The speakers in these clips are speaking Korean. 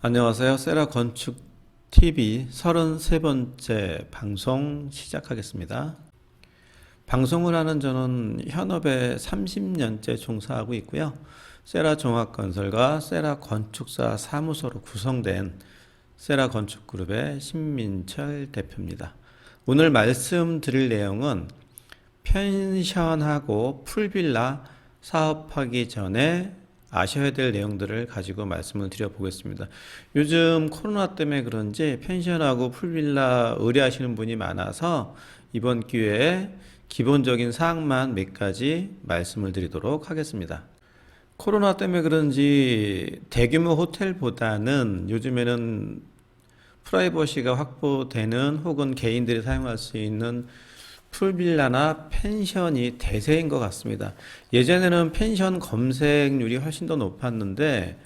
안녕하세요. 세라 건축 TV 33번째 방송 시작하겠습니다. 방송을 하는 저는 현업에 30년째 종사하고 있고요. 세라 종합건설과 세라 건축사 사무소로 구성된 세라 건축그룹의 신민철 대표입니다. 오늘 말씀드릴 내용은 펜션하고 풀빌라 사업하기 전에 아셔야 될 내용들을 가지고 말씀을 드려보겠습니다. 요즘 코로나 때문에 그런지 펜션하고 풀빌라 의뢰하시는 분이 많아서 이번 기회에 기본적인 사항만 몇 가지 말씀을 드리도록 하겠습니다. 코로나 때문에 그런지 대규모 호텔보다는 요즘에는 프라이버시가 확보되는 혹은 개인들이 사용할 수 있는 풀빌라나 펜션이 대세인 것 같습니다. 예전에는 펜션 검색률이 훨씬 더 높았는데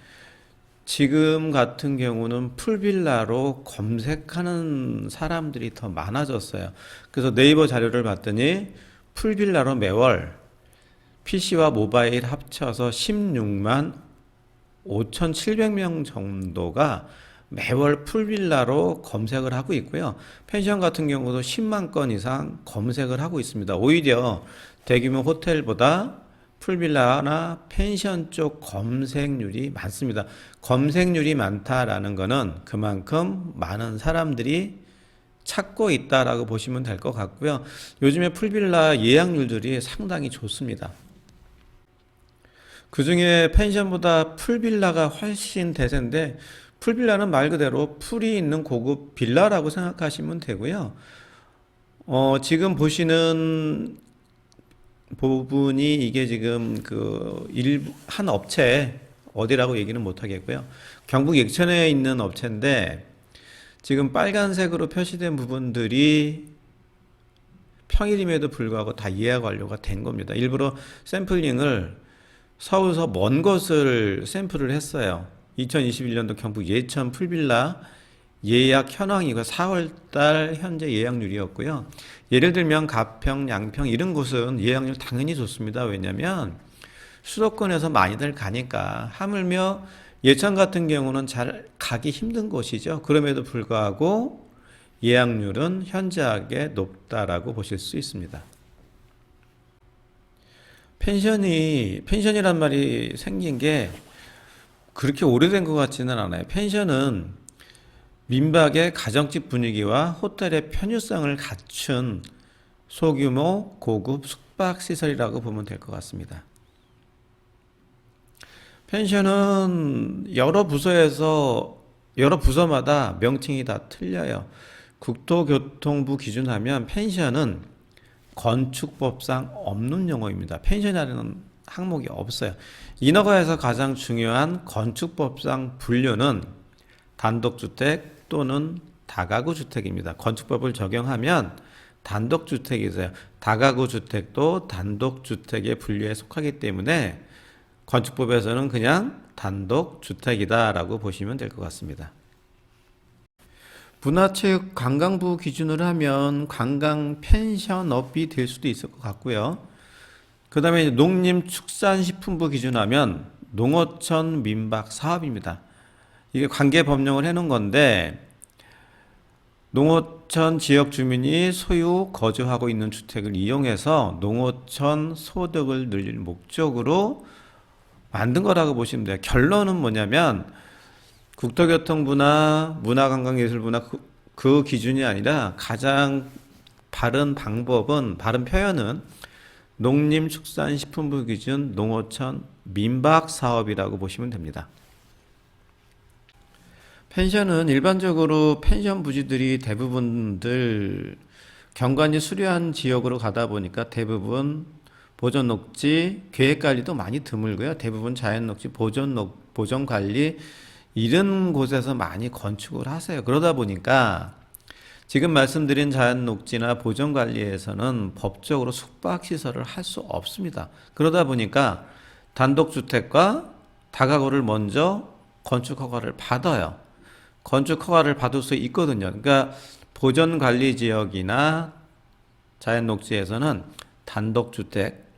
지금 같은 경우는 풀빌라로 검색하는 사람들이 더 많아졌어요. 그래서 네이버 자료를 봤더니 풀빌라로 매월 PC와 모바일 합쳐서 16만 5,700명 정도가 매월 풀빌라로 검색을 하고 있고요. 펜션 같은 경우도 10만 건 이상 검색을 하고 있습니다. 오히려 대규모 호텔보다 풀빌라나 펜션 쪽 검색률이 많습니다. 검색률이 많다라는 것은 그만큼 많은 사람들이 찾고 있다라고 보시면 될 것 같고요. 요즘에 풀빌라 예약률들이 상당히 좋습니다. 그 중에 펜션보다 풀빌라가 훨씬 대세인데 풀빌라는 말 그대로 풀이 있는 고급 빌라라고 생각하시면 되고요. 지금 보시는 부분이 이게 지금 한 업체 어디라고 얘기는 못 하겠고요. 경북 예천에 있는 업체인데 지금 빨간색으로 표시된 부분들이 평일임에도 불구하고 다 예약 완료가 된 겁니다. 일부러 샘플링을 서울서 먼 곳을 샘플을 했어요. 2021년도 경북 예천 풀빌라 예약 현황이고 4월달 현재 예약률이었고요. 예를 들면 가평, 양평 이런 곳은 예약률 당연히 좋습니다. 왜냐하면 수도권에서 많이들 가니까. 하물며 예천 같은 경우는 잘 가기 힘든 곳이죠. 그럼에도 불구하고 예약률은 현저하게 높다라고 보실 수 있습니다. 펜션이란 말이 생긴 게 그렇게 오래된 것 같지는 않아요. 펜션은 민박의 가정집 분위기와 호텔의 편유성을 갖춘 소규모 고급 숙박시설이라고 보면 될 것 같습니다. 펜션은 여러 부서마다 명칭이 다 틀려요. 국토교통부 기준하면 펜션은 건축법상 없는 용어입니다. 펜션이라는 항목이 없어요. 인허가에서 가장 중요한 건축법상 분류는 단독주택 또는 다가구 주택입니다. 건축법을 적용하면 단독주택이세요. 다가구 주택도 단독주택의 분류에 속하기 때문에 건축법에서는 그냥 단독주택이다라고 보시면 될 것 같습니다. 문화체육관광부 기준으로 하면 관광 펜션업이 될 수도 있을 것 같고요. 그 다음에 농림축산식품부 기준하면 농어촌 민박 사업입니다. 이게 관계 법령을 해놓은 건데 농어촌 지역 주민이 소유 거주하고 있는 주택을 이용해서 농어촌 소득을 늘릴 목적으로 만든 거라고 보시면 돼요. 결론은 뭐냐면 국토교통부나 문화관광예술부나 그 기준이 아니라 가장 바른 표현은 농림축산식품부 기준 농어촌 민박사업이라고 보시면 됩니다. 펜션은 일반적으로 펜션 부지들이 대부분들 경관이 수려한 지역으로 가다 보니까 대부분 보존녹지, 계획관리도 많이 드물고요. 대부분 자연녹지, 보존관리 이런 곳에서 많이 건축을 하세요. 그러다 보니까 지금 말씀드린 자연녹지나 보존관리에서는 법적으로 숙박시설을 할 수 없습니다. 그러다 보니까 단독주택과 다가구를 먼저 건축허가를 받아요. 건축허가를 받을 수 있거든요. 그러니까 보존관리지역이나 자연녹지에서는 단독주택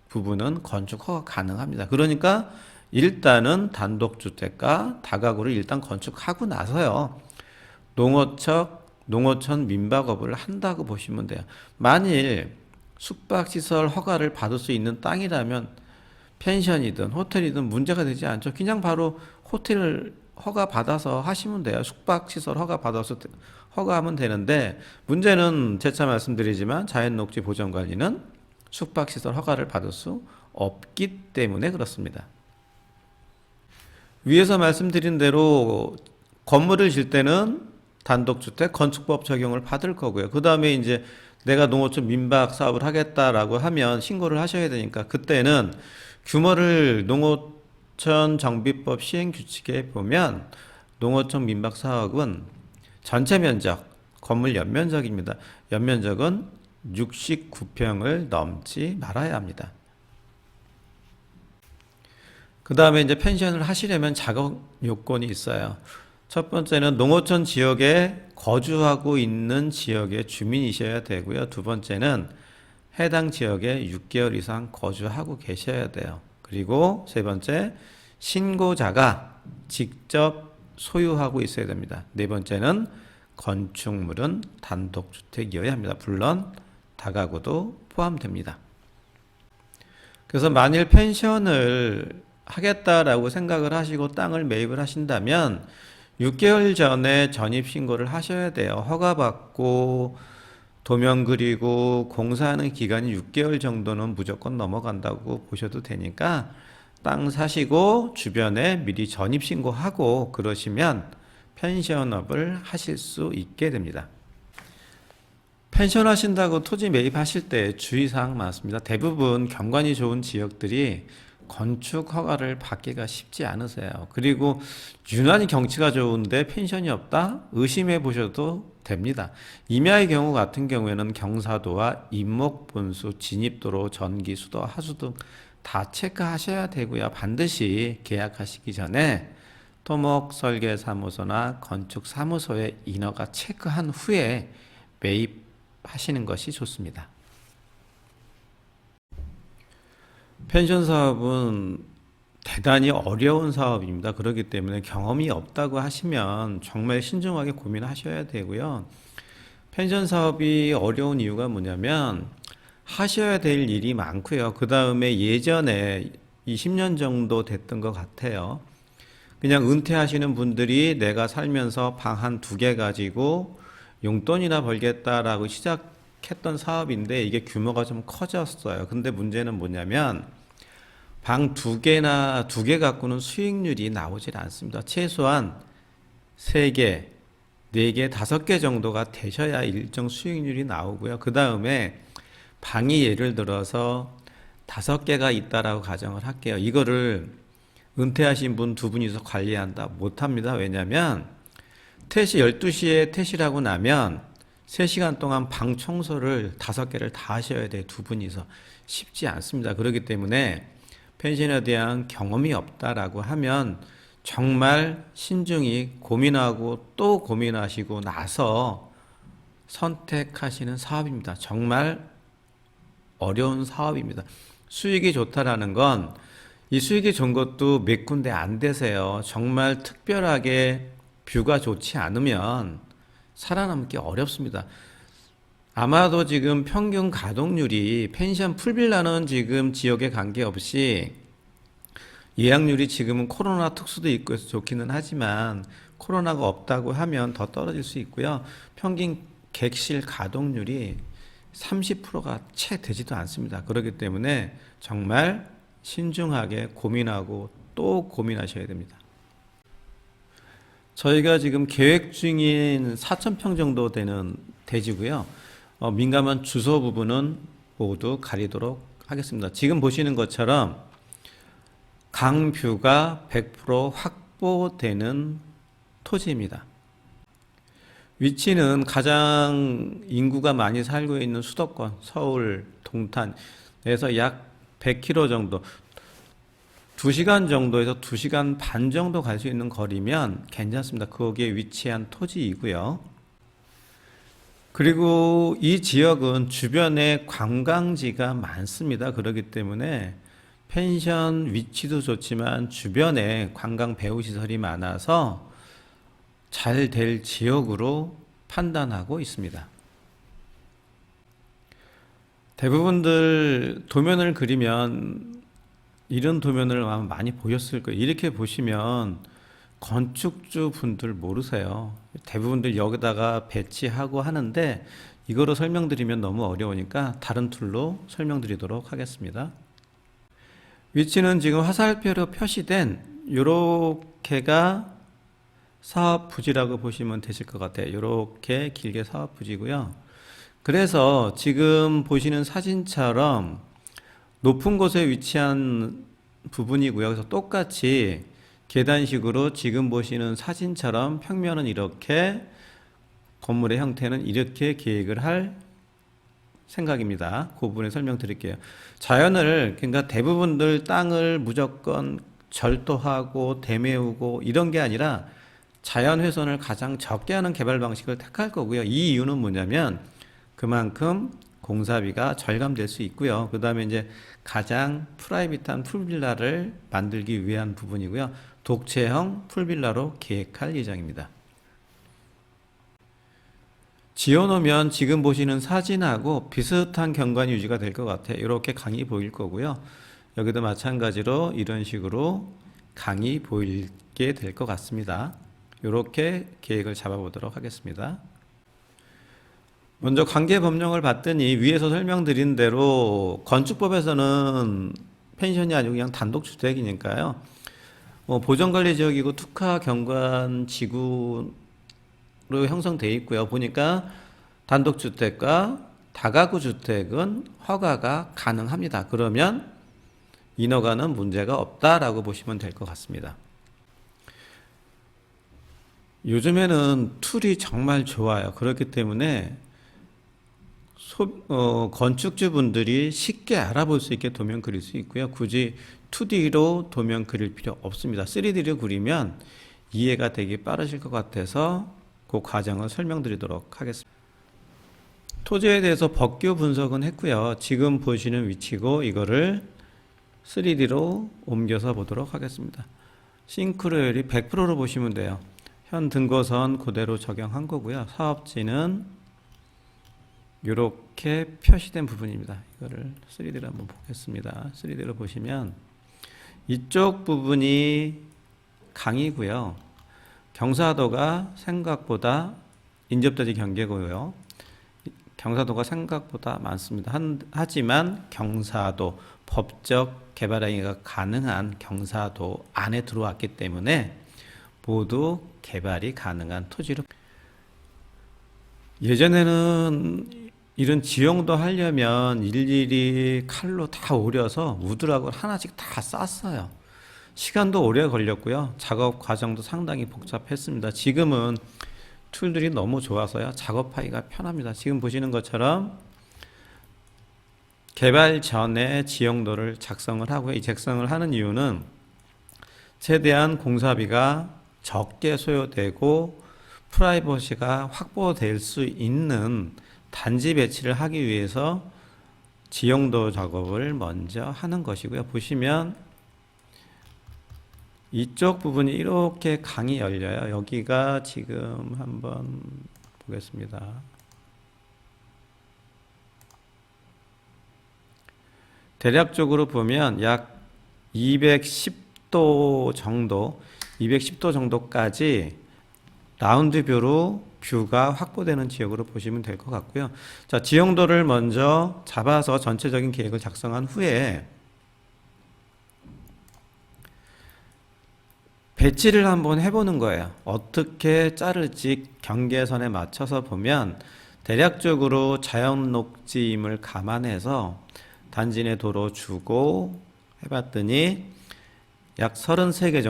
부분은 건축허가 가능합니다. 그러니까 일단은 단독주택과 다가구를 일단 건축하고 나서요. 농어촌 민박업을 한다고 보시면 돼요. 만일 숙박시설 허가를 받을 수 있는 땅이라면 펜션이든 호텔이든 문제가 되지 않죠. 그냥 바로 호텔을 허가 받아서 하시면 돼요. 숙박시설 허가 받아서 허가하면 되는데, 문제는 재차 말씀드리지만 자연녹지 보전관리는 숙박시설 허가를 받을 수 없기 때문에 그렇습니다. 위에서 말씀드린 대로 건물을 질 때는 단독주택 건축법 적용을 받을 거고요. 그 다음에 이제 내가 농어촌 민박 사업을 하겠다라고 하면 신고를 하셔야 되니까, 그때는 규모를 농어촌 정비법 시행 규칙에 보면 농어촌 민박 사업은 전체 면적, 건물 연면적입니다. 연면적은 69평을 넘지 말아야 합니다. 그 다음에 이제 펜션을 하시려면 작업 요건이 있어요. 첫 번째는 농어촌 지역에 거주하고 있는 지역의 주민이셔야 되고요. 두 번째는 해당 지역에 6개월 이상 거주하고 계셔야 돼요. 그리고 세 번째, 신고자가 직접 소유하고 있어야 됩니다. 네 번째는 건축물은 단독주택이어야 합니다. 물론 다가구도 포함됩니다. 그래서 만일 펜션을 하겠다라고 생각을 하시고 땅을 매입을 하신다면 6개월 전에 전입신고를 하셔야 돼요. 허가받고 도면 그리고 공사하는 기간이 6개월 정도는 무조건 넘어간다고 보셔도 되니까 땅 사시고 주변에 미리 전입신고하고 그러시면 펜션업을 하실 수 있게 됩니다. 펜션 하신다고 토지 매입하실 때 주의사항 많습니다. 대부분 경관이 좋은 지역들이 건축 허가를 받기가 쉽지 않으세요. 그리고 유난히 경치가 좋은데 펜션이 없다? 의심해 보셔도 됩니다. 임야의 경우 같은 경우에는 경사도와 임목분수, 진입도로, 전기, 수도, 하수 등 다 체크하셔야 되고요. 반드시 계약하시기 전에 토목 설계사무소나 건축사무소의 인허가 체크한 후에 매입하시는 것이 좋습니다. 펜션 사업은 대단히 어려운 사업입니다. 그렇기 때문에 경험이 없다고 하시면 정말 신중하게 고민하셔야 되고요. 펜션 사업이 어려운 이유가 뭐냐면 하셔야 될 일이 많고요. 그 다음에 예전에 20년 정도 됐던 것 같아요. 그냥 은퇴하시는 분들이 내가 살면서 방 한 2개 가지고 용돈이나 벌겠다라고 시작했던 사업인데 이게 규모가 좀 커졌어요. 근데 문제는 뭐냐면 방 2개 갖고는 수익률이 나오질 않습니다. 최소한 3개, 4개, 5개 정도가 되셔야 일정 수익률이 나오고요. 그 다음에 방이 예를 들어서 5개가 있다라고 가정을 할게요. 이거를 은퇴하신 분 2분이서 관리한다? 못합니다. 왜냐면 퇴실 12시에 퇴실하고 나면 3시간 동안 방 청소를 5개를 다 하셔야 돼요. 2분이서. 쉽지 않습니다. 그렇기 때문에 펜션에 대한 경험이 없다라고 하면 정말 신중히 고민하고 또 고민하시고 나서 선택하시는 사업입니다. 정말 어려운 사업입니다. 수익이 좋다라는 건 이 수익이 좋은 것도 몇 군데 안 되세요. 정말 특별하게 뷰가 좋지 않으면 살아남기 어렵습니다. 아마도 지금 평균 가동률이 펜션 풀빌라는 지금 지역에 관계없이 예약률이 지금은 코로나 특수도 있고 해서 좋기는 하지만 코로나가 없다고 하면 더 떨어질 수 있고요. 평균 객실 가동률이 30%가 채 되지도 않습니다. 그렇기 때문에 정말 신중하게 고민하고 또 고민하셔야 됩니다. 저희가 지금 계획 중인 4,000평 정도 되는 대지고요. 민감한 주소 부분은 모두 가리도록 하겠습니다. 지금 보시는 것처럼 강뷰가 100% 확보되는 토지입니다. 위치는 가장 인구가 많이 살고 있는 수도권, 서울, 동탄에서 약 100km 정도, 2시간 정도에서 2시간 반 정도 갈 수 있는 거리면 괜찮습니다. 거기에 위치한 토지이고요. 그리고 이 지역은 주변에 관광지가 많습니다. 그렇기 때문에 펜션 위치도 좋지만 주변에 관광 배우 시설이 많아서 잘 될 지역으로 판단하고 있습니다. 대부분들 도면을 그리면 이런 도면을 아마 많이 보셨을 거예요. 이렇게 보시면 건축주 분들 모르세요. 대부분들 여기다가 배치하고 하는데 이거로 설명드리면 너무 어려우니까 다른 툴로 설명드리도록 하겠습니다. 위치는 지금 화살표로 표시된 요렇게가 사업부지라고 보시면 되실 것 같아요. 요렇게 길게 사업부지고요. 그래서 지금 보시는 사진처럼 높은 곳에 위치한 부분이고요. 그래서 똑같이 계단식으로 지금 보시는 사진처럼 평면은 이렇게, 건물의 형태는 이렇게 계획을 할 생각입니다. 그 부분에 설명드릴게요. 자연을, 그러니까 대부분들 땅을 무조건 절도하고 대메우고 이런 게 아니라 자연 훼손을 가장 적게 하는 개발 방식을 택할 거고요. 이 이유는 뭐냐면 그만큼 공사비가 절감될 수 있고요. 그 다음에 이제 가장 프라이빗한 풀빌라를 만들기 위한 부분이고요. 독채형 풀빌라로 계획할 예정입니다. 지어놓으면 지금 보시는 사진하고 비슷한 경관 유지가 될 것 같아요. 이렇게 강이 보일 거고요. 여기도 마찬가지로 이런 식으로 강이 보이게 될 것 같습니다. 이렇게 계획을 잡아보도록 하겠습니다. 먼저 관계법령을 봤더니 위에서 설명드린 대로 건축법에서는 펜션이 아니고 그냥 단독주택이니까요. 보전관리지역이고 특화 경관지구로 형성되어 있고요. 보니까 단독주택과 다가구 주택은 허가가 가능합니다. 그러면 인허가는 문제가 없다라고 보시면 될 것 같습니다. 요즘에는 툴이 정말 좋아요. 그렇기 때문에 건축주분들이 쉽게 알아볼 수 있게 도면 그릴 수 있고요. 굳이 2D로 도면 그릴 필요 없습니다. 3D로 그리면 이해가 되기 빠르실 것 같아서 그 과정을 설명드리도록 하겠습니다. 토지에 대해서 법규 분석은 했고요. 지금 보시는 위치고 이거를 3D로 옮겨서 보도록 하겠습니다. 싱크로율이 100%로 보시면 돼요. 현 등고선 그대로 적용한 거고요. 사업지는 이렇게 표시된 부분입니다. 이거를 3D로 한번 보겠습니다. 3D로 보시면 이쪽 부분이 강이고요. 경사도가 생각보다 인접대지 경계고요. 경사도가 생각보다 많습니다. 하지만 경사도, 법적 개발 행위가 가능한 경사도 안에 들어왔기 때문에 모두 개발이 가능한 토지로. 예전에는 이런 지형도 하려면 일일이 칼로 다 오려서 우드락을 하나씩 다 쌌어요. 시간도 오래 걸렸고요. 작업 과정도 상당히 복잡했습니다. 지금은 툴들이 너무 좋아서요. 작업하기가 편합니다. 지금 보시는 것처럼 개발 전에 지형도를 작성을 하고요. 이 작성을 하는 이유는 최대한 공사비가 적게 소요되고 프라이버시가 확보될 수 있는 단지 배치를 하기 위해서 지형도 작업을 먼저 하는 것이고요. 보시면 이쪽 부분이 이렇게 강이 열려요. 여기가 지금 한번 보겠습니다. 대략적으로 보면 약 210도 정도까지 라운드 뷰로 뷰가 확보되는 지역으로 보시면 될 것 같고요. 자, 지형도를 먼저 잡아서 전체적인 계획을 작성한 후에 배치를 한번 해보는 거예요. 어떻게 자를지 경계선에 맞춰서 보면 대략적으로 자연 녹지임을 감안해서 단지 내 도로 주고 해봤더니 약 33개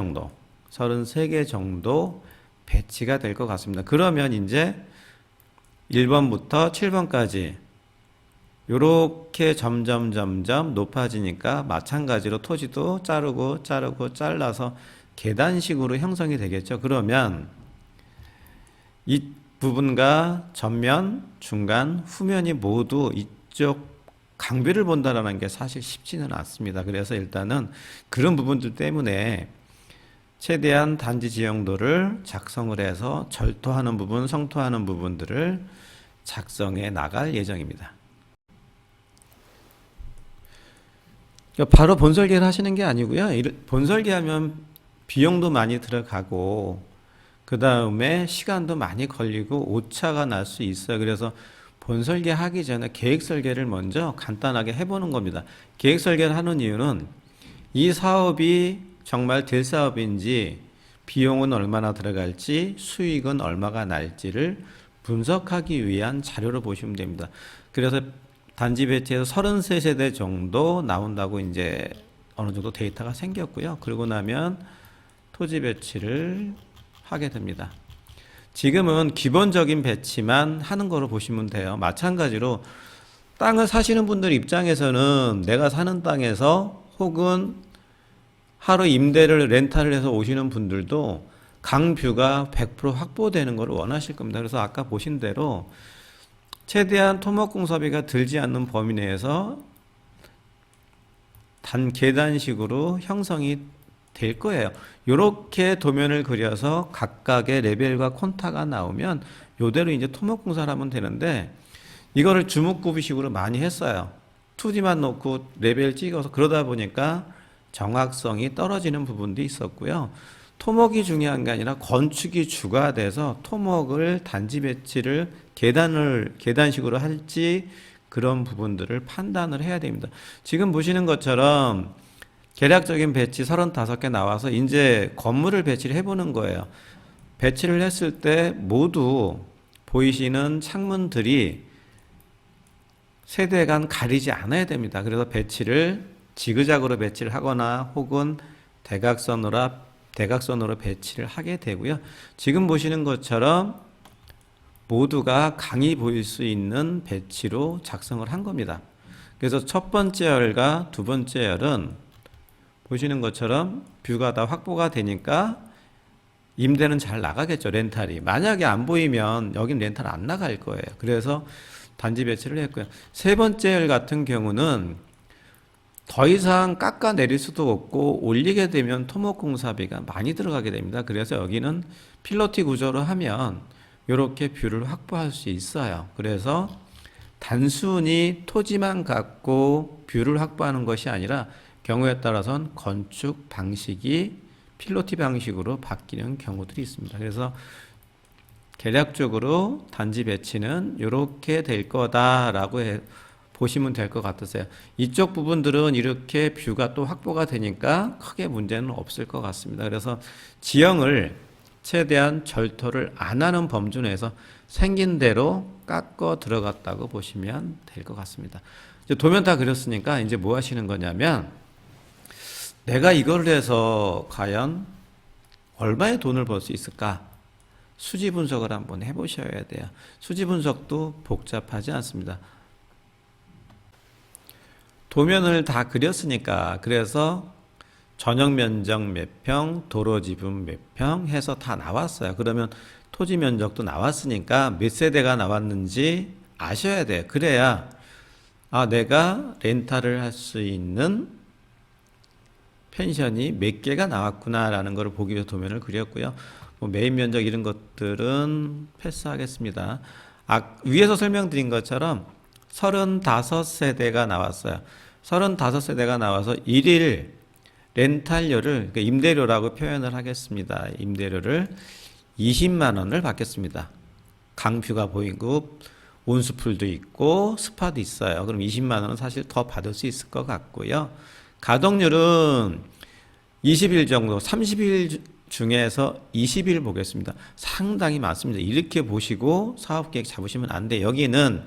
정도 배치가 될 것 같습니다. 그러면 이제 1번부터 7번까지 이렇게 점점 높아지니까 마찬가지로 토지도 자르고 잘라서 계단식으로 형성이 되겠죠. 그러면 이 부분과 전면, 중간, 후면이 모두 이쪽 강비를 본다라는 게 사실 쉽지는 않습니다. 그래서 일단은 그런 부분들 때문에 최대한 단지 지형도를 작성을 해서 절토하는 부분, 성토하는 부분들을 작성해 나갈 예정입니다. 바로 본설계를 하시는 게 아니고요. 본설계하면 비용도 많이 들어가고 그 다음에 시간도 많이 걸리고 오차가 날 수 있어요. 그래서 본설계 하기 전에 계획설계를 먼저 간단하게 해보는 겁니다. 계획설계를 하는 이유는 이 사업이 정말 될 사업인지 비용은 얼마나 들어갈지 수익은 얼마가 날지를 분석하기 위한 자료로 보시면 됩니다. 그래서 단지 배치에서 33세대 정도 나온다고 이제 어느 정도 데이터가 생겼고요. 그러고 나면 토지 배치를 하게 됩니다. 지금은 기본적인 배치만 하는 거로 보시면 돼요. 마찬가지로 땅을 사시는 분들 입장에서는 내가 사는 땅에서 혹은 하루 임대를 렌탈을 해서 오시는 분들도 강뷰가 100% 확보되는 걸 원하실 겁니다. 그래서 아까 보신 대로 최대한 토목공사비가 들지 않는 범위 내에서 계단식으로 형성이 될 거예요. 이렇게 도면을 그려서 각각의 레벨과 콘타가 나오면 이대로 이제 토목공사를 하면 되는데 이거를 주먹구비식으로 많이 했어요. 2D만 놓고 레벨 찍어서 그러다 보니까 정확성이 떨어지는 부분도 있었고요. 토목이 중요한 게 아니라 건축이 주가 돼서 토목을 단지 배치를 계단식으로 할지 그런 부분들을 판단을 해야 됩니다. 지금 보시는 것처럼 계략적인 배치 35개 나와서 이제 건물을 배치를 해보는 거예요. 배치를 했을 때 모두 보이시는 창문들이 세대 간 가리지 않아야 됩니다. 그래서 배치를 지그작으로 배치를 하거나 혹은 대각선으로 배치를 하게 되고요. 지금 보시는 것처럼 모두가 강이 보일 수 있는 배치로 작성을 한 겁니다. 그래서 첫 번째 열과 두 번째 열은 보시는 것처럼 뷰가 다 확보가 되니까 임대는 잘 나가겠죠. 렌탈이. 만약에 안 보이면 여긴 렌탈 안 나갈 거예요. 그래서 단지 배치를 했고요. 세 번째 열 같은 경우는 더 이상 깎아내릴 수도 없고 올리게 되면 토목공사비가 많이 들어가게 됩니다. 그래서 여기는 필로티 구조로 하면 이렇게 뷰를 확보할 수 있어요. 그래서 단순히 토지만 갖고 뷰를 확보하는 것이 아니라 경우에 따라서는 건축 방식이 필로티 방식으로 바뀌는 경우들이 있습니다. 그래서 계략적으로 단지 배치는 이렇게 될 거다라고 보시면 될 것 같으세요. 이쪽 부분들은 이렇게 뷰가 또 확보가 되니까 크게 문제는 없을 것 같습니다. 그래서 지형을 최대한 절토를 안 하는 범주 내에서 생긴 대로 깎아 들어갔다고 보시면 될 것 같습니다. 이제 도면 다 그렸으니까 이제 뭐 하시는 거냐면 내가 이걸 해서 과연 얼마의 돈을 벌 수 있을까? 수지 분석을 한번 해보셔야 돼요. 수지 분석도 복잡하지 않습니다. 도면을 다 그렸으니까 그래서 전용 면적 몇 평, 도로 지분 몇 평 해서 다 나왔어요. 그러면 토지 면적도 나왔으니까 몇 세대가 나왔는지 아셔야 돼요. 그래야 내가 렌탈을 할 수 있는 펜션이 몇 개가 나왔구나라는 걸 보기 위해서 도면을 그렸고요. 메인 면적 이런 것들은 패스하겠습니다. 위에서 설명드린 것처럼 35세대가 나왔어요. 35세대가 나와서 1일 렌탈료를, 그러니까 임대료라고 표현을 하겠습니다. 임대료를 20만 원을 받겠습니다. 강뷰가 보이고 온수풀도 있고 스파도 있어요. 그럼 20만 원은 사실 더 받을 수 있을 것 같고요. 가동률은 20일 정도, 30일 중에서 20일 보겠습니다. 상당히 많습니다. 이렇게 보시고 사업계획 잡으시면 안 돼요. 여기는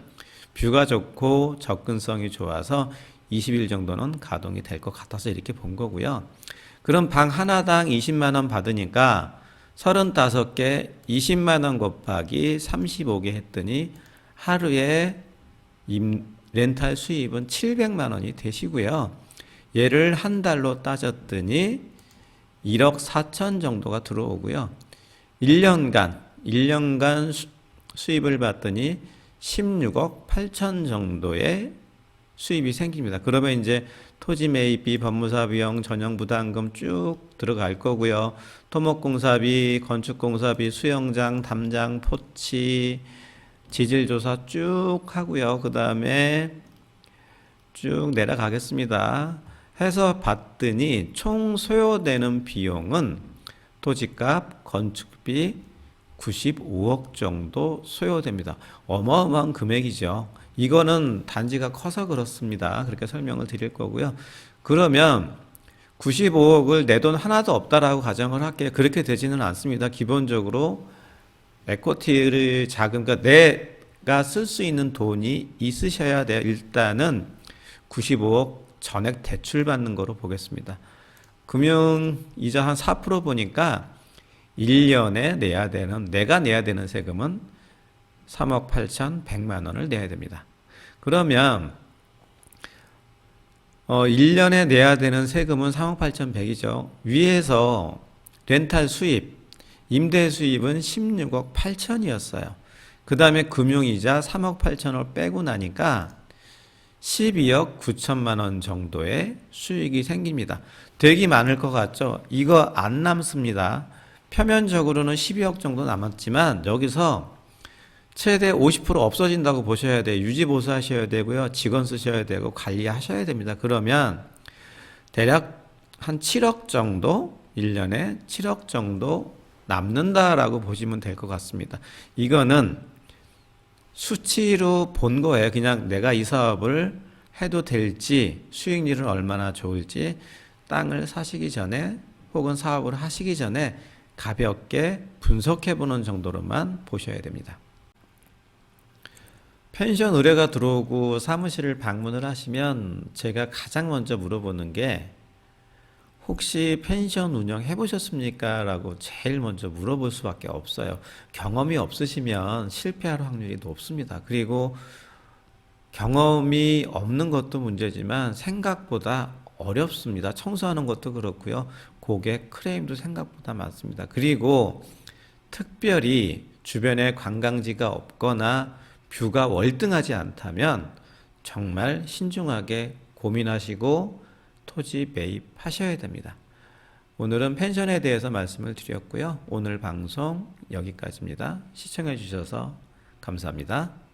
뷰가 좋고 접근성이 좋아서 20일 정도는 가동이 될 것 같아서 이렇게 본 거고요. 그럼 방 하나당 20만 원 받으니까 35개 20만 원 곱하기 35개 했더니 하루에 렌탈 수입은 700만 원이 되시고요. 얘를 한 달로 따졌더니 1억 4천 정도가 들어오고요. 1년간 수입을 봤더니 16억 8천 정도의 수입이 생깁니다. 그러면 이제 토지 매입비, 법무사 비용, 전용 부담금 쭉 들어갈 거고요. 토목공사비, 건축공사비, 수영장, 담장, 포치, 지질조사 쭉 하고요. 그 다음에 쭉 내려가겠습니다. 해서 봤더니 총 소요되는 비용은 토지값, 건축비 95억 정도 소요됩니다. 어마어마한 금액이죠. 이거는 단지가 커서 그렇습니다. 그렇게 설명을 드릴 거고요. 그러면 95억을 내 돈 하나도 없다라고 가정을 할게요. 그렇게 되지는 않습니다. 기본적으로 에코티를 자금, 그러니까 내가 쓸 수 있는 돈이 있으셔야 돼요. 일단은 95억 전액 대출받는 거로 보겠습니다. 금융이자 한 4% 보니까 1년에 내가 내야 되는 세금은 3억 8,100만 원을 내야 됩니다. 그러면 1년에 내야 되는 세금은 3억 8,100이죠. 위에서 렌탈 수입, 임대 수입은 16억 8천이었어요. 그 다음에 금융이자 3억 8천을 빼고 나니까 12억 9천만 원 정도의 수익이 생깁니다. 되게 많을 것 같죠? 이거 안 남습니다. 표면적으로는 12억 정도 남았지만 여기서 최대 50% 없어진다고 보셔야 돼요. 유지보수하셔야 되고요. 직원 쓰셔야 되고 관리하셔야 됩니다. 그러면 대략 한 7억 정도, 1년에 7억 정도 남는다라고 보시면 될 것 같습니다. 이거는 수치로 본 거예요. 그냥 내가 이 사업을 해도 될지, 수익률은 얼마나 좋을지 땅을 사시기 전에 혹은 사업을 하시기 전에 가볍게 분석해 보는 정도로만 보셔야 됩니다. 펜션 의뢰가 들어오고 사무실을 방문을 하시면 제가 가장 먼저 물어보는 게 혹시 펜션 운영 해보셨습니까? 라고 제일 먼저 물어볼 수밖에 없어요. 경험이 없으시면 실패할 확률이 높습니다. 그리고 경험이 없는 것도 문제지만 생각보다 어렵습니다. 청소하는 것도 그렇고요. 고객 클레임도 생각보다 많습니다. 그리고 특별히 주변에 관광지가 없거나 뷰가 월등하지 않다면 정말 신중하게 고민하시고 토지 매입하셔야 됩니다. 오늘은 펜션에 대해서 말씀을 드렸고요. 오늘 방송 여기까지입니다. 시청해 주셔서 감사합니다.